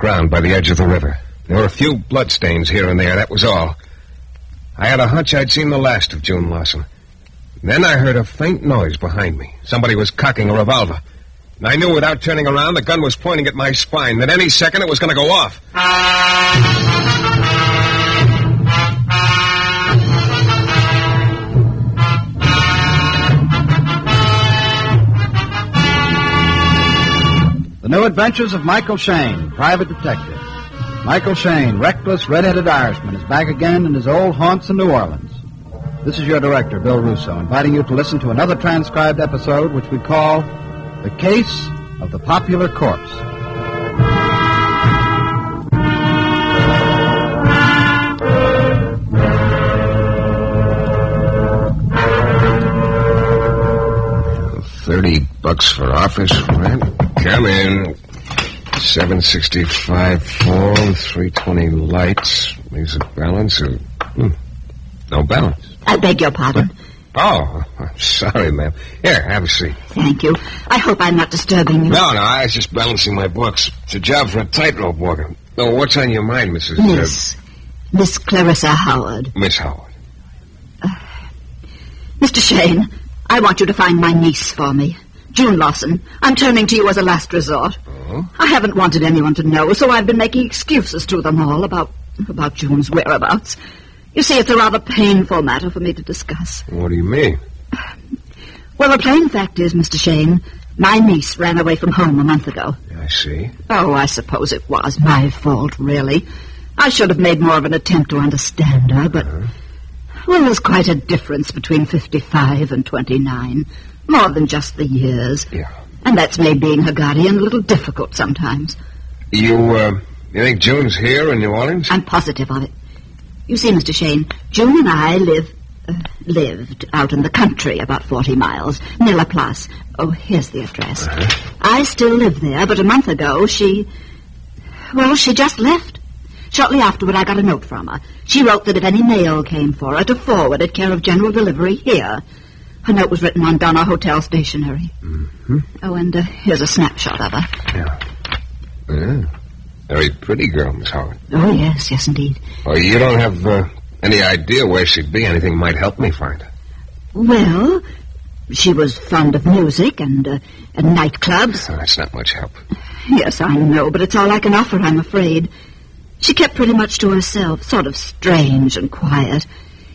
ground by the edge of the river. There were a few bloodstains here and there, that was all. I had a hunch I'd seen the last of June Lawson. Then I heard a faint noise behind me. Somebody was cocking a revolver. And I knew without turning around the gun was pointing at my spine, that any second it was going to go off. The New Adventures of Michael Shayne, Private Detective. Michael Shayne, reckless, red-headed Irishman, is back again in his old haunts in New Orleans. This is your director, Bill Russo, inviting you to listen to another transcribed episode which we call The Case of the Popular Corpse. $30 for office rent. Come in. 765 phone, 320 lights. Leaves a balance of... no balance. I beg your pardon. Oh, I'm sorry, ma'am. Here, have a seat. Thank you. I hope I'm not disturbing you. No, I was just balancing my books. It's a job for a tightrope walker. Oh, what's on your mind, Mrs. Miss Clarissa Howard. Miss Howard. Mr. Shayne, I want you to find my niece for me. June Lawson. I'm turning to you as a last resort. Oh? I haven't wanted anyone to know, so I've been making excuses to them all about June's whereabouts. You see, it's a rather painful matter for me to discuss. What do you mean? Well, the plain fact is, Mr. Shayne, my niece ran away from home a month ago. I see. Oh, I suppose it was my fault, really. I should have made more of an attempt to understand her, but... Well, there's quite a difference between 55 and 29. More than just the years. Yeah. And that's made being her guardian a little difficult sometimes. You think June's here in New Orleans? I'm positive of it. You see, Mr. Shayne, June and I lived out in the country about 40 miles, near La Place. Oh, here's the address. I still live there, but a month ago she just left. Shortly afterward, I got a note from her. She wrote that if any mail came for her, to forward it care of General Delivery here. Her note was written on Donna Hotel stationery. Mm-hmm. Oh, and here's a snapshot of her. Yeah. Very pretty girl, Miss Howard. Oh, yes, indeed. Oh, you don't have any idea where she'd be? Anything might help me find her? Well, she was fond of music and nightclubs. Oh, that's not much help. Yes, I know, but it's all I can offer, I'm afraid. She kept pretty much to herself, sort of strange and quiet.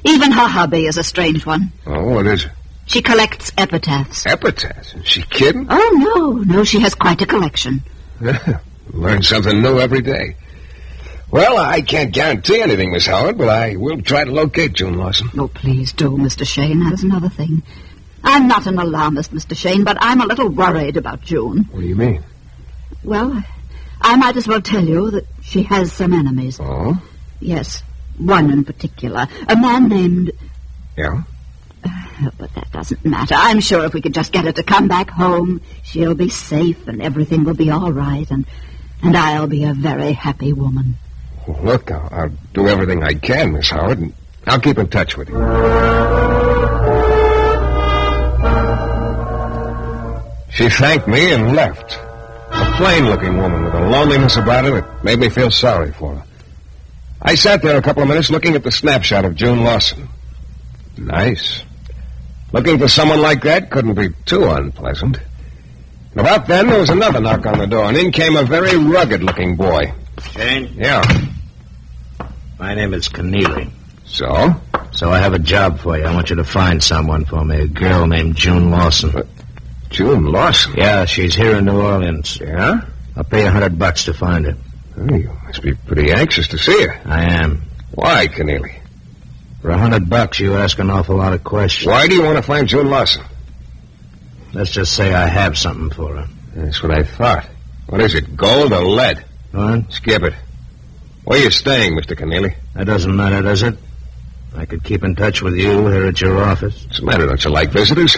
Even her hobby is a strange one. Oh, what is it? She collects epitaphs. Epitaphs? Is she kidding? Oh, no, she has quite a collection. Learn something new every day. Well, I can't guarantee anything, Miss Howard, but I will try to locate June Lawson. Oh, please do, Mr. Shayne. That is another thing. I'm not an alarmist, Mr. Shayne, but I'm a little worried about June. What do you mean? Well, I might as well tell you that she has some enemies. Oh? Yes, one in particular. A man named... Yeah? But that doesn't matter. I'm sure if we could just get her to come back home, she'll be safe and everything will be all right, and I'll be a very happy woman. Well, look, I'll do everything I can, Miss Howard, and I'll keep in touch with you. She thanked me and left. A plain-looking woman with a loneliness about her that made me feel sorry for her. I sat there a couple of minutes looking at the snapshot of June Lawson. Nice. Looking for someone like that couldn't be too unpleasant. About then, there was another knock on the door, and in came a very rugged-looking boy. Shayne? Yeah. My name is Keneally. So? So I have a job for you. I want you to find someone for me, a girl named June Lawson. June Lawson? Yeah, she's here in New Orleans. Yeah? I'll pay you $100 to find her. Oh, you must be pretty anxious to see her. I am. Why, Keneally? For $100, you ask an awful lot of questions. Why do you want to find June Lawson? Let's just say I have something for her. That's what I thought. What is it, gold or lead? What? Skip it. Where are you staying, Mr. Keneally? That doesn't matter, does it? I could keep in touch with you here at your office. What's the matter? Don't you like visitors?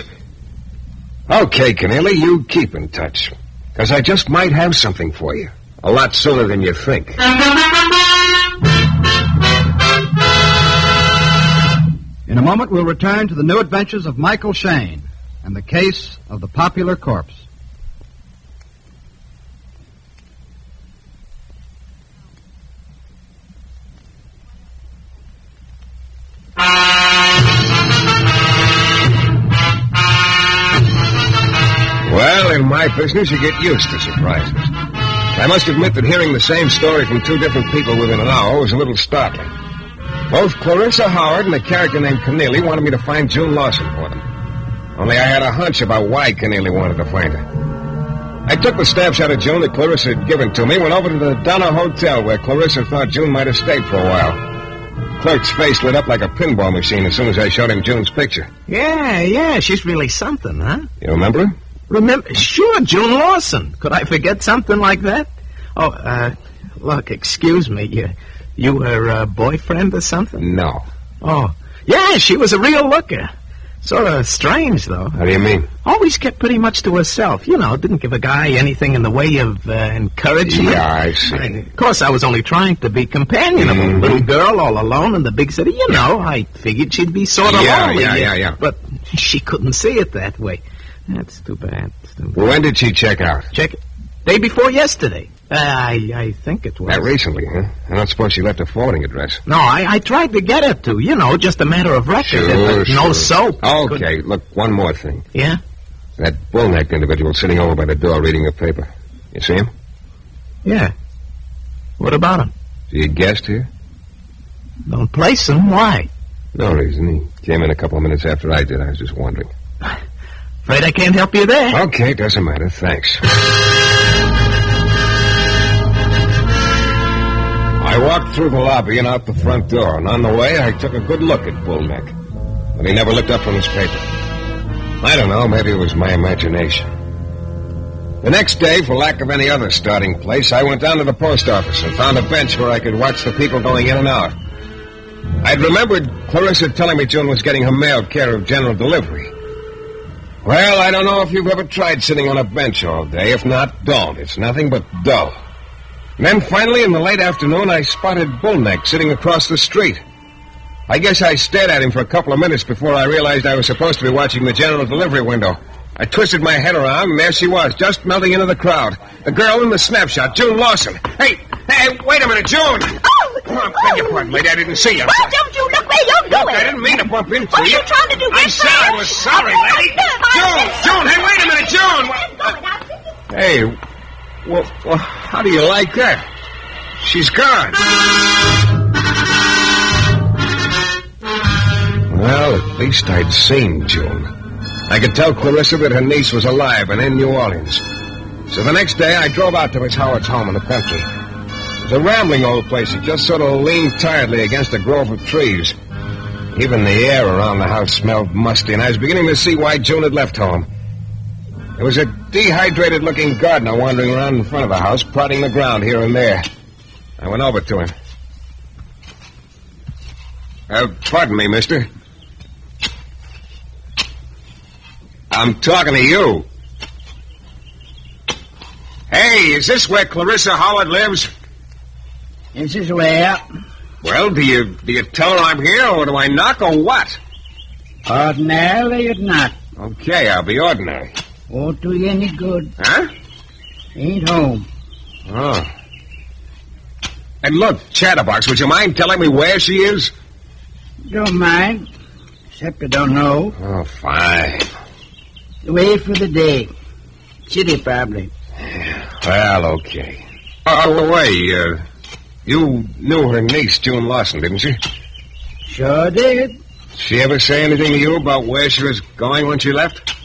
Okay, Keneally, you keep in touch. Because I just might have something for you. A lot sooner than you think. In a moment, we'll return to the new adventures of Michael Shayne and the case of the popular corpse. my business, you get used to surprises. I must admit that hearing the same story from two different people within an hour was a little startling. Both Clarissa Howard and a character named Keneally wanted me to find June Lawson for them. Only I had a hunch about why Keneally wanted to find her. I took the snapshot of June that Clarissa had given to me, went over to the Donna Hotel where Clarissa thought June might have stayed for a while. Clerk's face lit up like a pinball machine as soon as I showed him June's picture. Yeah, she's really something, huh? You remember her? Remember? Sure, June Lawson. Could I forget something like that? Oh, look, excuse me. You her boyfriend or something? No. Oh, yeah, she was a real looker. Sort of strange, though. How do you mean? Always kept pretty much to herself. You know, didn't give a guy anything in the way of encouragement. Yeah, I see. Of course, I was only trying to be companionable. Mm-hmm. Little girl all alone in the big city. You know, I figured she'd be sort of lonely. Yeah. But she couldn't see it that way. That's too bad. When did she check out? Check it. Day before yesterday. I think it was. That recently, huh? I don't suppose she left a forwarding address. No, I tried to get her to. You know, just a matter of record. Sure. No soap. Okay, look, one more thing. Yeah? That bull-necked individual sitting over by the door reading the paper. You see him? Yeah. What about him? So you guessed here? Don't place him. Why? No reason. He came in a couple of minutes after I did. I was just wondering. Afraid I can't help you there. Okay, doesn't matter. Thanks. I walked through the lobby and out the front door, and on the way I took a good look at Bullneck. But he never looked up from his paper. I don't know, maybe it was my imagination. The next day, for lack of any other starting place, I went down to the post office and found a bench where I could watch the people going in and out. I'd remembered Clarissa telling me June was getting her mail care of general delivery. Well, I don't know if you've ever tried sitting on a bench all day. If not, don't. It's nothing but dull. And then finally, in the late afternoon, I spotted Bullneck sitting across the street. I guess I stared at him for a couple of minutes before I realized I was supposed to be watching the general delivery window. I twisted my head around, and there she was, just melting into the crowd. The girl in the snapshot, June Lawson. Hey, wait a minute, June! Oh, beg your pardon, lady, I didn't see you. Well, don't you look where you're going? I didn't mean to bump into What you. are you trying to do? I said I was sorry, lady. June, hey, wait a minute, June! Hey, well, how do you like that? She's gone. Well, at least I'd seen June. I could tell Clarissa that her niece was alive and in New Orleans. So the next day, I drove out to Miss Howard's home in the country. It was a rambling old place. It just sort of leaned tiredly against a grove of trees. Even the air around the house smelled musty, and I was beginning to see why June had left home. There was a dehydrated-looking gardener wandering around in front of the house, prodding the ground here and there. I went over to him. Pardon me, mister. I'm talking to you. Hey, is this where Clarissa Howard lives? This is where. Well, do you tell her I'm here, or do I knock, or what? Ordinarily, you'd not. Okay, I'll be ordinary. Won't do you any good. Huh? Ain't home. Oh. And look, Chatterbox, would you mind telling me where she is? Don't mind. Except I don't know. Oh, fine. Away for the day. City, probably. Well, okay. Oh, wait, you knew her niece, June Lawson, didn't you? Sure did. She ever say anything to you about where she was going when she left?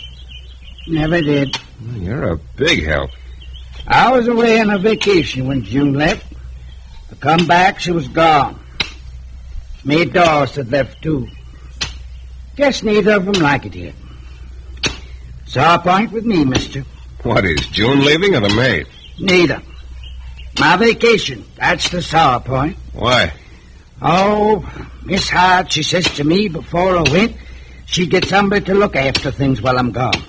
Never did. You're a big help. I was away on a vacation when June left. I come back, she was gone. Maid Dawes had left, too. Guess neither of them like it here. Sore point with me, mister. What, is June leaving or the maid? Neither. My vacation, that's the sore point. Why? Oh, Miss Hart, she says to me before I went, she'd get somebody to look after things while I'm gone.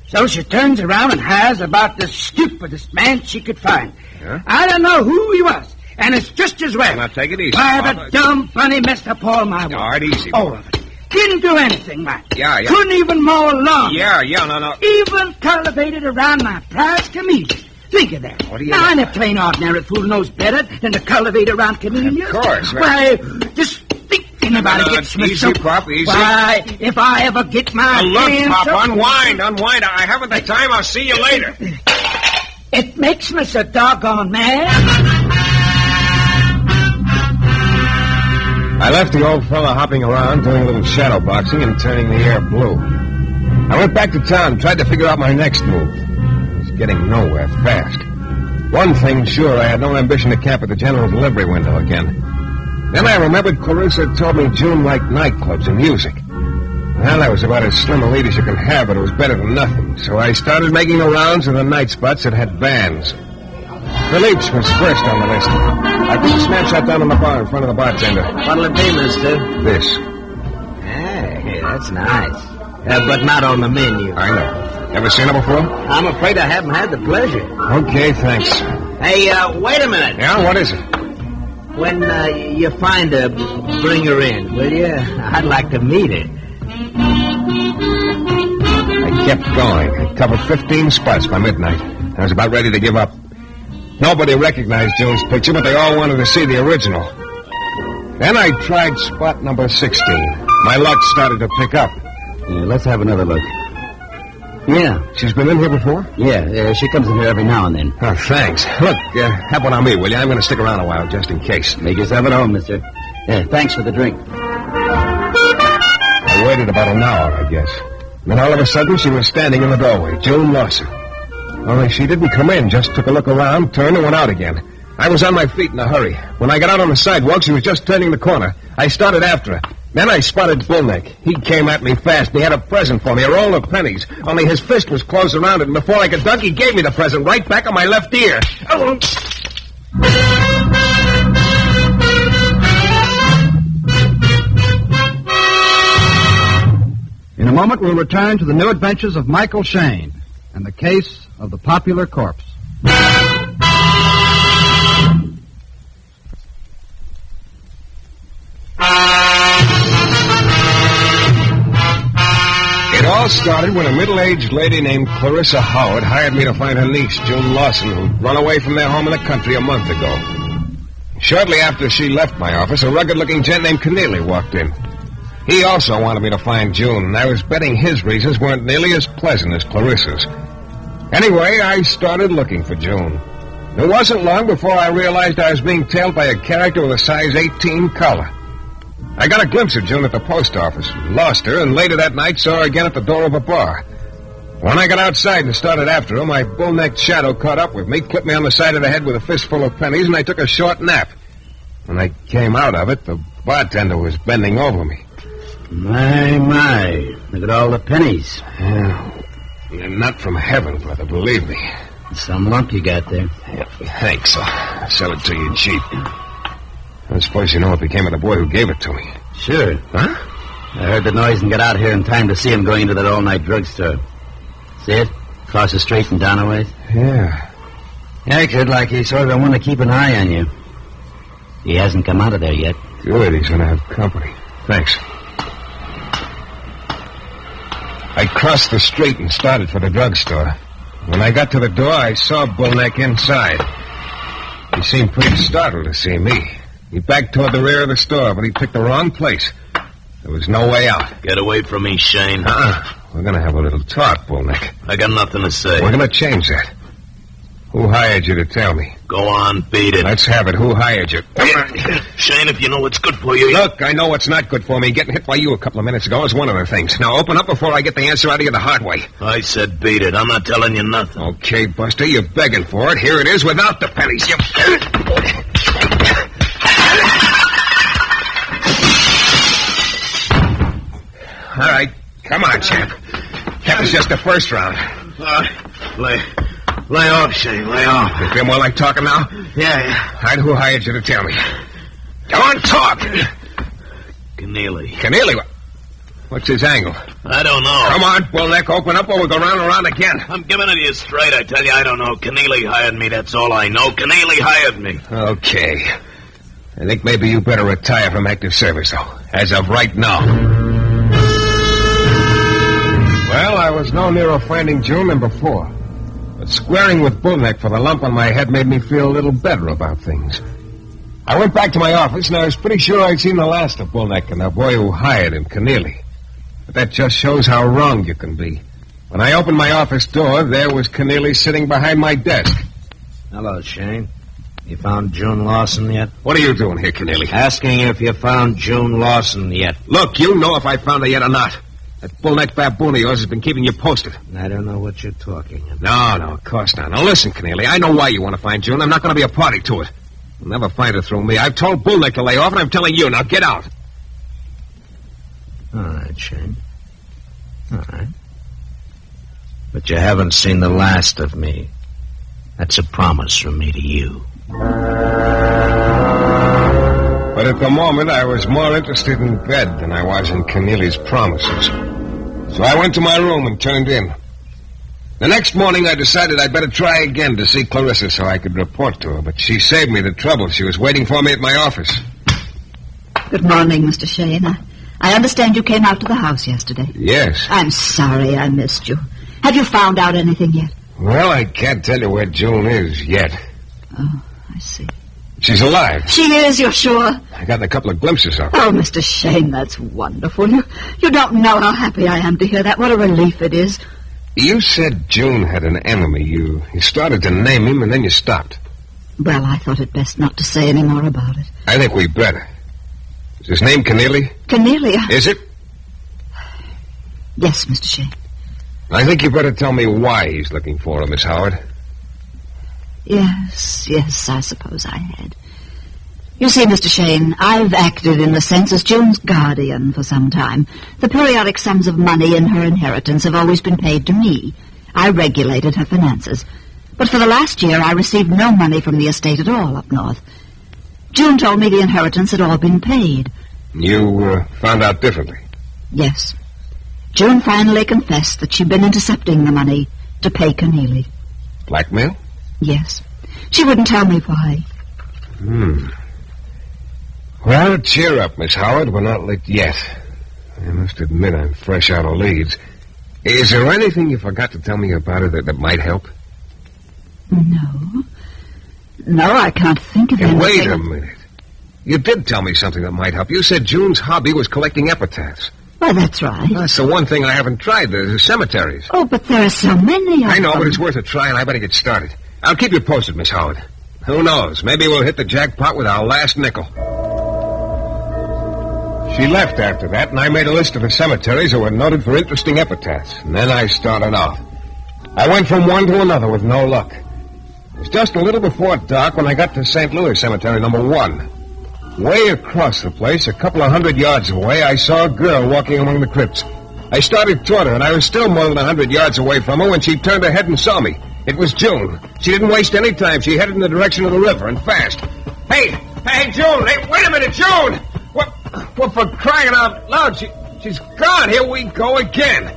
So she turns around and hires about the stupidest man she could find. Yeah? I don't know who he was, and it's just as well. Now, take it easy. Why, the dumb funny messed up all my work. All right, easy. All of it. Didn't do anything right. Yeah. Couldn't even mow a lawn. Yeah, no. Even cultivated around my prize camellia. Think of that. What do you now, know? any plain ordinary fool knows better than to cultivate around camellias. Of course. Why, just think Anybody gets me easy, Pop, easy. Why, if I ever get my Look, hands Pop, up- unwind. I haven't the time. I'll see you later. It makes me so doggone mad. I left the old fella hopping around, doing a little shadow boxing and turning the air blue. I went back to town and tried to figure out my next move. I was getting nowhere fast. One thing sure, I had no ambition to camp at the general delivery window again. Then I remembered Clarissa had told me June liked nightclubs and music. Well, that was about as slim a lead as you can have, but it was better than nothing. So I started making the rounds of the night spots that had bands. Philippe's was first on the list. I put the snapshot down on the bar in front of the bartender. What'll it be, mister? This. Hey, that's nice. But not on the menu. I know. Ever seen it before? I'm afraid I haven't had the pleasure. Okay, thanks. Hey, wait a minute. Yeah, what is it? When you find her, bring her in, will you? I'd like to meet her. I kept going. I covered 15 spots by midnight. I was about ready to give up. Nobody recognized June's picture, but they all wanted to see the original. Then I tried spot number 16. My luck started to pick up. Yeah, let's have another look. Yeah. She's been in here before? Yeah, she comes in here every now and then. Oh, thanks. Look, have one on me, will you? I'm going to stick around a while, just in case. Make yourself at home, mister. Yeah, thanks for the drink. I waited about an hour, I guess. Then all of a sudden, she was standing in the doorway, June Lawson. Only she didn't come in, just took a look around, turned, and went out again. I was on my feet in a hurry. When I got out on the sidewalk, she was just turning the corner. I started after her. Then I spotted Bullneck. He came at me fast, and he had a present for me, a roll of pennies. Only his fist was closed around it, and before I could duck, he gave me the present right back on my left ear. Oh. In a moment, we'll return to the new adventures of Michael Shayne and the case of the popular corpse. It all started when a middle-aged lady named Clarissa Howard hired me to find her niece, June Lawson, who'd run away from their home in the country a month ago. Shortly after she left my office, a rugged-looking gent named Keneally walked in. He also wanted me to find June, and I was betting his reasons weren't nearly as pleasant as Clarissa's. Anyway, I started looking for June. It wasn't long before I realized I was being tailed by a character with a size 18 collar. I got a glimpse of June at the post office, lost her, and later that night saw her again at the door of a bar. When I got outside and started after her, my bull-necked shadow caught up with me, clipped me on the side of the head with a fistful of pennies, and I took a short nap. When I came out of it, the bartender was bending over me. My. Look at all the pennies. Yeah. Not from heaven, brother, believe me. Some lump you got there. Yeah, thanks. I'll sell it to you cheap. I suppose you know what became of the boy who gave it to me. Sure. Huh? I heard the noise and got out here in time to see him going into that all-night drugstore. See it? Across the street and down a ways? Yeah. Acted like he sort of wanted to keep an eye on you. He hasn't come out of there yet. Good, he's going to have company. Thanks. I crossed the street and started for the drugstore. When I got to the door, I saw Bullneck inside. He seemed pretty startled to see me. He backed toward the rear of the store, but he picked the wrong place. There was no way out. Get away from me, Shayne. We're going to have a little talk, Bullneck. I got nothing to say. We're going to change that. Who hired you to tell me? Go on, beat it. Let's have it. Who hired you? Shayne, if you know what's good for you... Look, I know what's not good for me. Getting hit by you a couple of minutes ago is one of the things. Now, open up before I get the answer out of you the hard way. I said beat it. I'm not telling you nothing. Okay, Buster, you're begging for it. Here it is without the pennies. You... All right. Come on, champ. That was just the first round. Lay off, Shayne. Lay off. You feel more like talking now? Yeah. All right, who hired you to tell me? Go on, talk. Keneally. Keneally? What's his angle? I don't know. Come on, Bullneck, open up or we'll go round and round again. I'm giving it to you straight. I tell you, I don't know. Keneally hired me. That's all I know. Keneally hired me. Okay. I think maybe you better retire from active service, though, as of right now. Well, I was no nearer finding June than before. But squaring with Bullneck for the lump on my head made me feel a little better about things. I went back to my office, and I was pretty sure I'd seen the last of Bullneck and the boy who hired him, Keneally. But that just shows how wrong you can be. When I opened my office door, there was Keneally sitting behind my desk. Hello, Shane. You found June Lawson yet? What are you doing here, Keneally? Asking if you found June Lawson yet. Look, you know if I found her yet or not. That bullneck baboon of yours has been keeping you posted. I don't know what you're talking about. No, of course not. Now listen, Keneally, I know why you want to find June. I'm not going to be a party to it. You'll never find her through me. I've told Bullneck to lay off, and I'm telling you. Now get out. All right, Shane. All right. But you haven't seen the last of me. That's a promise from me to you. But at the moment, I was more interested in bed than I was in Keneally's promises. So I went to my room and turned in. The next morning, I decided I'd better try again to see Clarissa so I could report to her, but she saved me the trouble. She was waiting for me at my office. Good morning, Mr. Shayne. I understand you came out to the house yesterday. Yes. I'm sorry I missed you. Have you found out anything yet? Well, I can't tell you where June is yet. Oh, I see. She's alive. She is, you're sure? I got a couple of glimpses of her. Oh, Mr. Shayne, that's wonderful. You don't know how happy I am to hear that. What a relief it is. You said June had an enemy. You started to name him, and then you stopped. Well, I thought it best not to say any more about it. I think we better. Is his name Keneally? Keneally? Is it? Yes, Mr. Shayne. I think you better tell me why he's looking for her, Miss Howard. Yes, I suppose I had. You see, Mr. Shayne, I've acted in a sense as June's guardian for some time. The periodic sums of money in her inheritance have always been paid to me. I regulated her finances. But for the last year, I received no money from the estate at all up north. June told me the inheritance had all been paid. You found out differently? Yes. June finally confessed that she'd been intercepting the money to pay Keneally. Blackmail? Yes. She wouldn't tell me why. Well, cheer up, Miss Howard. We're not licked yet. I must admit I'm fresh out of leads. Is there anything you forgot to tell me about her that might help? No, I can't think of anything. Wait a minute. You did tell me something that might help. You said June's hobby was collecting epitaphs. Well, that's right. That's the one thing I haven't tried, the cemeteries. Oh, but there are so many of I know, them. but it's worth a try, and I better get started. I'll keep you posted, Miss Howard. Who knows? Maybe we'll hit the jackpot with our last nickel. She left after that, and I made a list of the cemeteries that were noted for interesting epitaphs. And then I started off. I went from one to another with no luck. It was just a little before dark when I got to St. Louis Cemetery number 1. Way across the place, a couple of 100 yards away, I saw a girl walking among the crypts. I started toward her, and I was still more than 100 yards away from her when she turned her head and saw me. It was June. She didn't waste any time. She headed in the direction of the river, and fast. Hey, June! Hey, wait a minute, June! What for crying out loud? She's gone. Here we go again.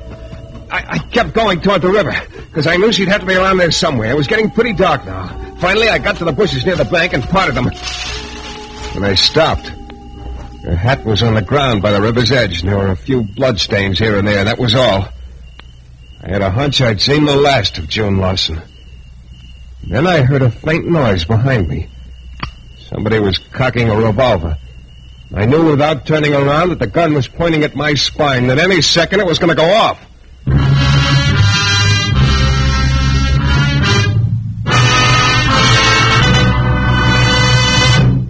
I kept going toward the river, because I knew she'd have to be around there somewhere. It was getting pretty dark now. Finally, I got to the bushes near the bank and parted them. When I stopped, her hat was on the ground by the river's edge, and there were a few bloodstains here and there. That was all. I had a hunch I'd seen the last of June Lawson. Then I heard a faint noise behind me. Somebody was cocking a revolver. I knew without turning around that the gun was pointing at my spine, that any second it was going to go off.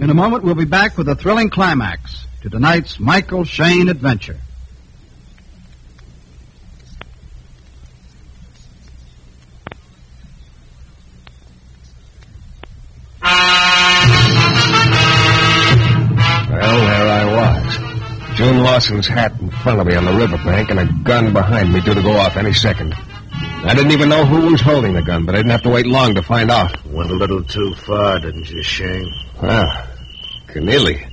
In a moment, we'll be back with a thrilling climax to tonight's Michael Shayne adventure. Well, there I was. June Lawson's hat in front of me on the riverbank and a gun behind me due to go off any second. I didn't even know who was holding the gun, but I didn't have to wait long to find out. Went a little too far, didn't you, Shane? Well, Keneally.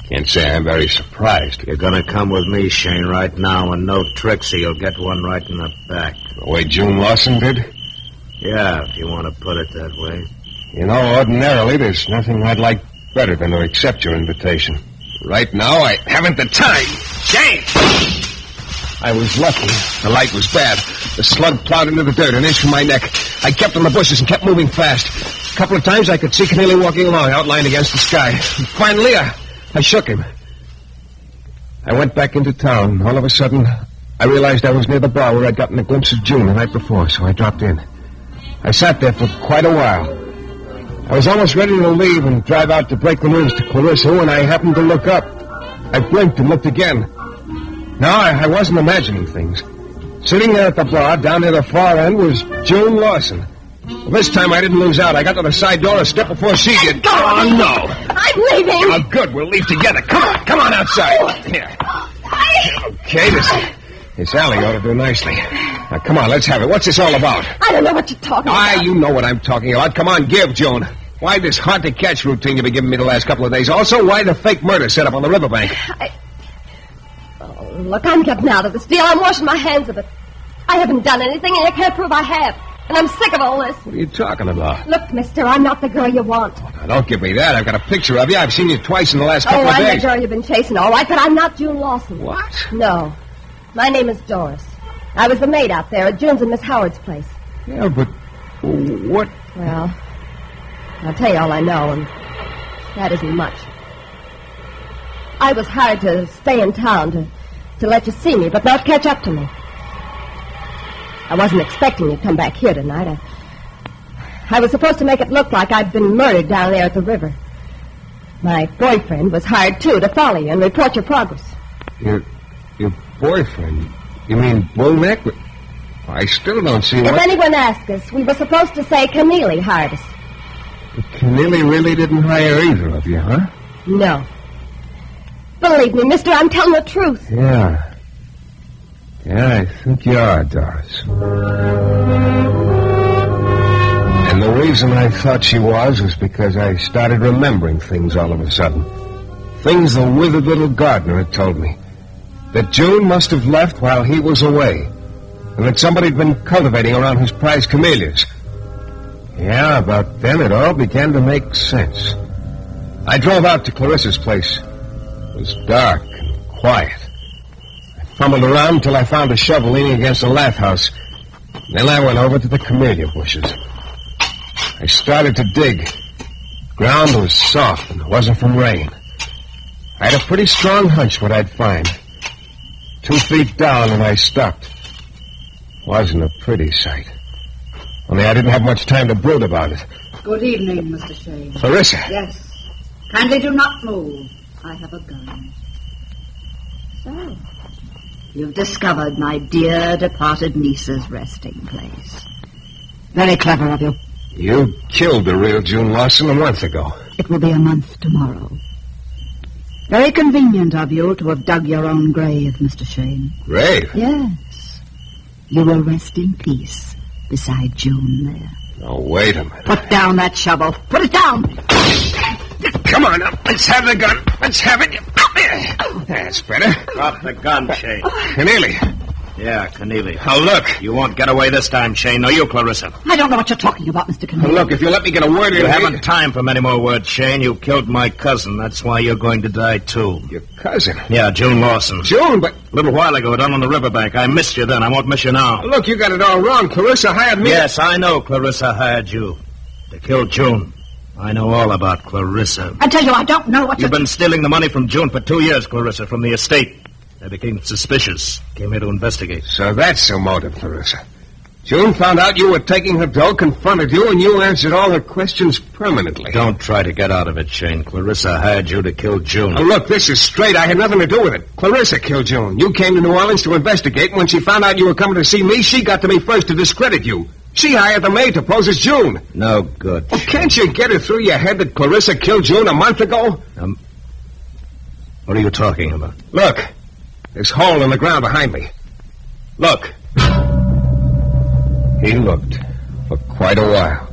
Can't say I'm very surprised. You're gonna come with me, Shane, right now, and no tricks, or you'll get one right in the back. The way June Lawson did? Yeah, if you want to put it that way. You know, ordinarily, there's nothing I'd like better than to accept your invitation. Right now, I haven't the time. Shane! I was lucky. The light was bad. The slug plowed into the dirt an inch from my neck. I kept in the bushes and kept moving fast. A couple of times I could see Keneally walking along, outlined against the sky. Finally, I shook him. I went back into town, and all of a sudden, I realized I was near the bar where I'd gotten a glimpse of June the night before, so I dropped in. I sat there for quite a while. I was almost ready to leave and drive out to break the news to Clarissa when I happened to look up. I blinked and looked again. No, I wasn't imagining things. Sitting there at the bar, down near the far end, was June Lawson. Well, this time I didn't lose out. I got to the side door a step before she did. Oh, no. I'm leaving. Oh, good. We'll leave together. Come on outside. Here. Okay, this alley ought to do nicely. Now, come on, let's have it. What's this all about? I don't know what you're talking about. You know what I'm talking about. Come on, give, June. Why this hard-to-catch routine you've been giving me the last couple of days? Also, why the fake murder set up on the riverbank? Oh, look, I'm getting out of this deal. I'm washing my hands of it. I haven't done anything, and you can't prove I have. And I'm sick of all this. What are you talking about? Look, mister, I'm not the girl you want. Oh, now, don't give me that. I've got a picture of you. I've seen you twice in the last couple of days. I'm the girl you've been chasing, all right, but I'm not June Lawson. What? No. My name is Doris. I was the maid out there at June's and Miss Howard's place. Yeah, but what? Well, I'll tell you all I know, and that isn't much. I was hired to stay in town to let you see me, but not catch up to me. I wasn't expecting you to come back here tonight. I was supposed to make it look like I'd been murdered down there at the river. My boyfriend was hired, too, to follow you and report your progress. Your boyfriend? You mean Bullneck? I still don't see what... If anyone asks us, we were supposed to say Keneally hired us. But Keneally really didn't hire either of you, huh? No. Believe me, mister, I'm telling the truth. Yeah, I think you are, Doris. And the reason I thought she was because I started remembering things all of a sudden. Things the withered little gardener had told me. That June must have left while he was away. And that somebody had been cultivating around his prized camellias. Yeah, about then it all began to make sense. I drove out to Clarissa's place. It was dark and quiet. I fumbled around until I found a shovel leaning against a lath house. Then I went over to the camellia bushes. I started to dig. The ground was soft and it wasn't from rain. I had a pretty strong hunch what I'd find. 2 feet down and I stopped. Wasn't a pretty sight. Only I didn't have much time to brood about it. Good evening, Mr. Shayne. Clarissa. Yes. Kindly do not move. I have a gun. So, you've discovered my dear departed niece's resting place. Very clever of you. You killed the real June Lawson a month ago. It will be a month tomorrow. Very convenient of you to have dug your own grave, Mr. Shayne. Grave? Yes. You will rest in peace beside June there. Oh, wait a minute. Put down that shovel. Put it down! Come on now. Let's have the gun. Let's have it. That's better. Drop the gun, Shayne. Keneally. Yeah, Keneally. Oh, look. You won't get away this time, Shayne. No, you, Clarissa. I don't know what you're talking about, Mr. Keneally. Look, if you let me get a word in... You haven't time for many more words, Shayne. You killed my cousin. That's why you're going to die, too. Your cousin? Yeah, June Lawson. June, but... A little while ago, down on the riverbank. I missed you then. I won't miss you now. Look, you got it all wrong. Clarissa hired me... Yes, I know Clarissa hired you to kill June. I know all about Clarissa. I tell you, I don't know what You've been stealing the money from June for 2 years, Clarissa, from the estate. I became suspicious. Came here to investigate. So that's the motive, Clarissa. June found out you were taking her dough, confronted you, and you answered all her questions permanently. Don't try to get out of it, Shayne. Clarissa hired you to kill June. Now, look, this is straight. I had nothing to do with it. Clarissa killed June. You came to New Orleans to investigate, and when she found out you were coming to see me, she got to me first to discredit you. She hired the maid to pose as June. No good. Well, can't you get it through your head that Clarissa killed June a month ago? What are you talking about? Look. This hole in the ground behind me. Look. He looked for quite a while.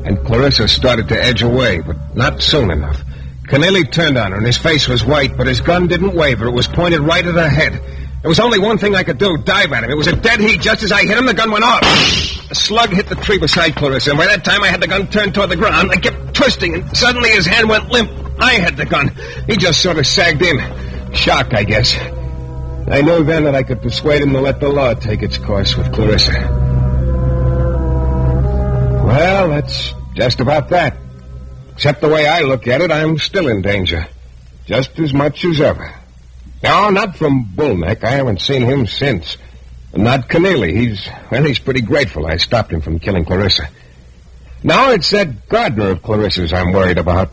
And Clarissa started to edge away, but not soon enough. Keneally turned on her, and his face was white, but his gun didn't waver. It was pointed right at her head. There was only one thing I could do, dive at him. It was a dead heat. Just as I hit him, the gun went off. A slug hit the tree beside Clarissa, and by that time I had the gun turned toward the ground. I kept twisting, and suddenly his hand went limp. I had the gun. He just sort of sagged in. Shocked, I guess. I knew then that I could persuade him to let the law take its course with Clarissa. Well, that's Just about that. Except the way I look at it, I'm still in danger. Just as much as ever. No, not from Bullneck. I haven't seen him since. Not Keneally. He's pretty grateful I stopped him from killing Clarissa. Now it's that gardener of Clarissa's I'm worried about.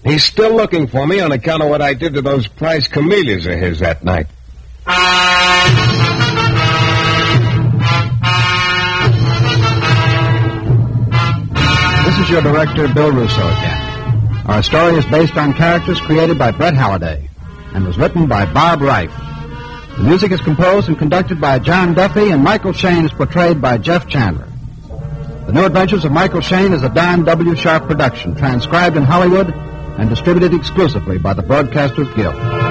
He's still looking for me on account of what I did to those prize camellias of his that night. This is your director, Bill Russo, again. Our story is based on characters created by Brett Halliday and was written by Bob Reif. The music is composed and conducted by John Duffy, and Michael Shayne is portrayed by Jeff Chandler. The New Adventures of Michael Shayne is a Don W. Sharp production, transcribed in Hollywood and distributed exclusively by the Broadcasters Guild.